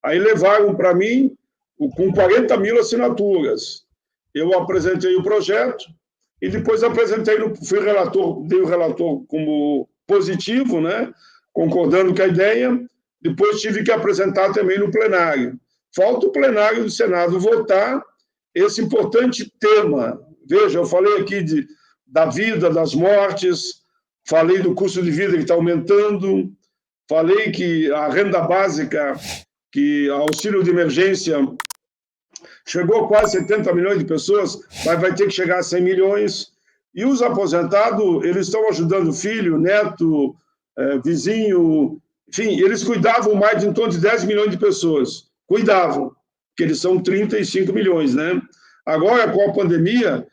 Aí levaram para mim com 40 mil assinaturas. Eu apresentei o projeto e depois fui relator, dei o relator como positivo, né? Concordando com a ideia. Depois tive que apresentar também no plenário. Falta o plenário do Senado votar esse importante tema. Veja, eu falei aqui da vida, das mortes, falei do custo de vida que está aumentando, falei que a renda básica, que auxílio de emergência chegou a quase 70 milhões de pessoas, mas vai ter que chegar a 100 milhões. E os aposentados, eles estão ajudando filho, neto, vizinho, enfim, eles cuidavam mais de em torno de 10 milhões de pessoas. Cuidavam, porque eles são 35 milhões, né? Agora, com a pandemia,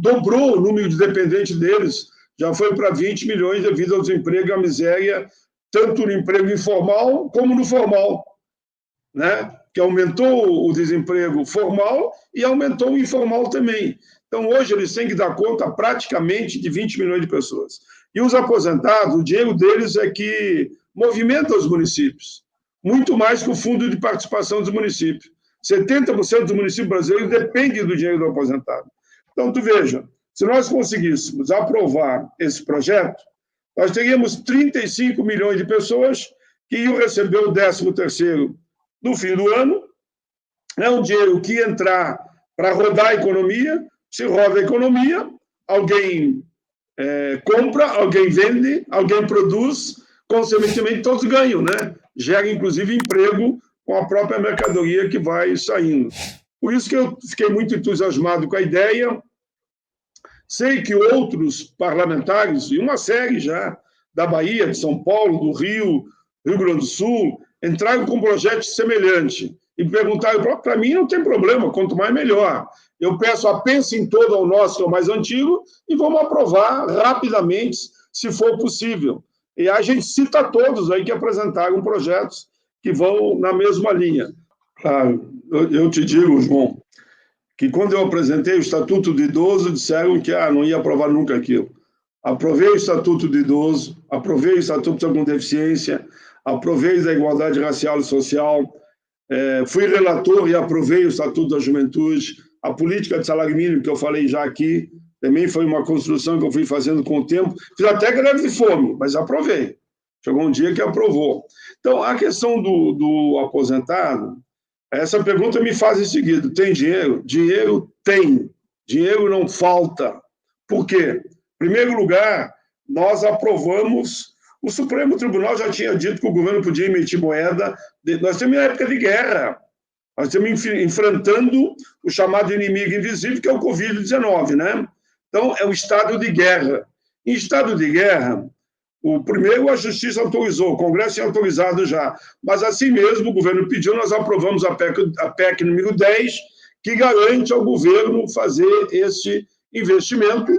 dobrou o número de dependentes deles, já foi para 20 milhões devido ao desemprego e à miséria, tanto no emprego informal como no formal, né? Que aumentou o desemprego formal e aumentou o informal também. Então, hoje, eles têm que dar conta praticamente de 20 milhões de pessoas. E os aposentados, o dinheiro deles é que movimenta os municípios, muito mais que o fundo de participação dos municípios. 70% dos municípios brasileiros dependem do dinheiro do aposentado. Então, tu veja, se nós conseguíssemos aprovar esse projeto, nós teríamos 35 milhões de pessoas que iam receber o 13º no fim do ano. É um dinheiro que ia entrar para rodar a economia. Se roda a economia, alguém compra, alguém vende, alguém produz, consequentemente todos ganham, né? Gera, inclusive, emprego com a própria mercadoria que vai saindo. Por isso que eu fiquei muito entusiasmado com a ideia. Sei que outros parlamentares, e uma série já, da Bahia, de São Paulo, do Rio Grande do Sul, entraram com um projeto semelhante e perguntaram, para mim não tem problema, quanto mais melhor. Eu peço a Pense em Todo ao nosso, que é o mais antigo, e vamos aprovar rapidamente, se for possível. E a gente cita todos aí que apresentaram projetos que vão na mesma linha. Claro, eu te digo, João, que quando eu apresentei o Estatuto do Idoso, disseram que não ia aprovar nunca aquilo. Aprovei o Estatuto do Idoso, aprovei o Estatuto de Pessoa com Deficiência, aprovei da Igualdade Racial e Social, fui relator e aprovei o Estatuto da Juventude, a política de salário mínimo, que eu falei já aqui, também foi uma construção que eu fui fazendo com o tempo. Fiz até greve de fome, mas aprovei. Chegou um dia que aprovou. Então, a questão do aposentado, essa pergunta me faz em seguida: tem dinheiro? Dinheiro tem. Dinheiro não falta. Por quê? Em primeiro lugar, nós aprovamos. O Supremo Tribunal já tinha dito que o governo podia emitir moeda. Nós temos uma época de guerra. Nós estamos enfrentando o chamado inimigo invisível, que é o Covid-19, né? Então, é o estado de guerra. Em estado de guerra, primeiro a Justiça autorizou, o Congresso tinha autorizado já, mas assim mesmo o governo pediu, nós aprovamos a PEC número 10, que garante ao governo fazer esse investimento,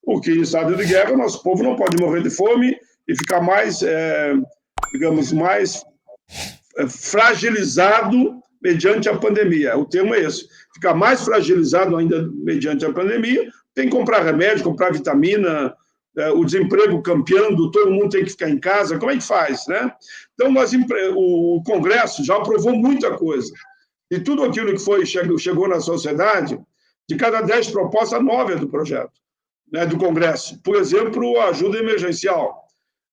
porque em estado de guerra o nosso povo não pode morrer de fome e ficar mais, digamos, mais fragilizado mediante a pandemia. O termo é esse. Ficar mais fragilizado ainda mediante a pandemia, tem que comprar remédio, comprar vitamina, o desemprego campeando, todo mundo tem que ficar em casa, como é que faz, né? Então, o Congresso já aprovou muita coisa. E tudo aquilo que chegou na sociedade, de cada 10 propostas, 9 é do projeto, né, do Congresso. Por exemplo, a ajuda emergencial.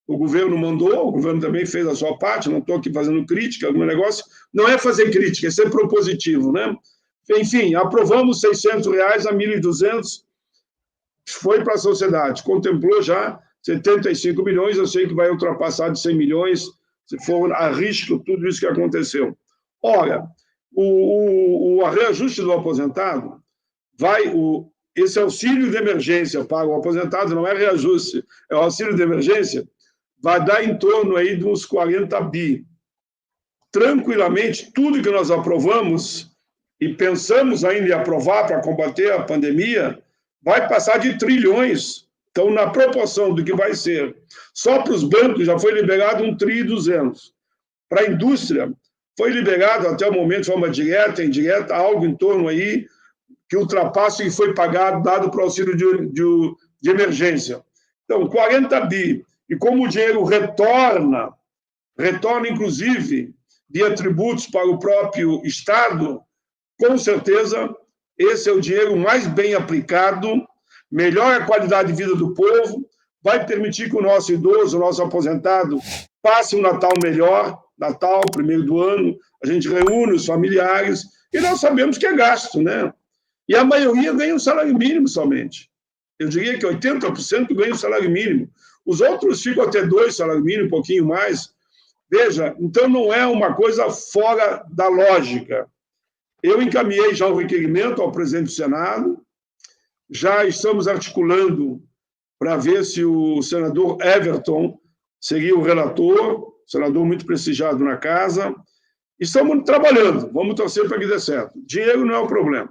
O governo mandou, o governo também fez a sua parte, não estou aqui fazendo crítica, algum negócio. Não é fazer crítica, é ser propositivo, né? Enfim, aprovamos R$600 a 1.200, foi para a sociedade, contemplou já 75 milhões, eu sei que vai ultrapassar de 100 milhões, se for a risco tudo isso que aconteceu. Ora, o reajuste do aposentado, esse auxílio de emergência para o aposentado, não é reajuste, é o auxílio de emergência, vai dar em torno aí de uns 40 bi. Tranquilamente, tudo que nós aprovamos e pensamos ainda em aprovar para combater a pandemia, vai passar de trilhões. Então, na proporção do que vai ser, só para os bancos já foi liberado 1,2 trilhão. Para a indústria, foi liberado até o momento, de forma direta, indireta, algo em torno aí que ultrapassa o que foi pagado, dado para o auxílio de emergência. Então, 40 bi. E como o dinheiro retorna inclusive, via tributos para o próprio Estado, com certeza esse é o dinheiro mais bem aplicado, melhora a qualidade de vida do povo, vai permitir que o nosso idoso, o nosso aposentado, passe um Natal melhor, Natal, primeiro do ano, a gente reúne os familiares, e nós sabemos que é gasto, né? E a maioria ganha um salário mínimo somente. Eu diria que 80% ganha um salário mínimo. Os outros ficam até 2 salários mínimos, um pouquinho mais. Veja, então não é uma coisa fora da lógica. Eu encaminhei já o requerimento ao presidente do Senado, já estamos articulando para ver se o senador Everton seria o relator, senador muito prestigiado na casa. Estamos trabalhando, vamos torcer para que dê certo. Dinheiro não é o problema.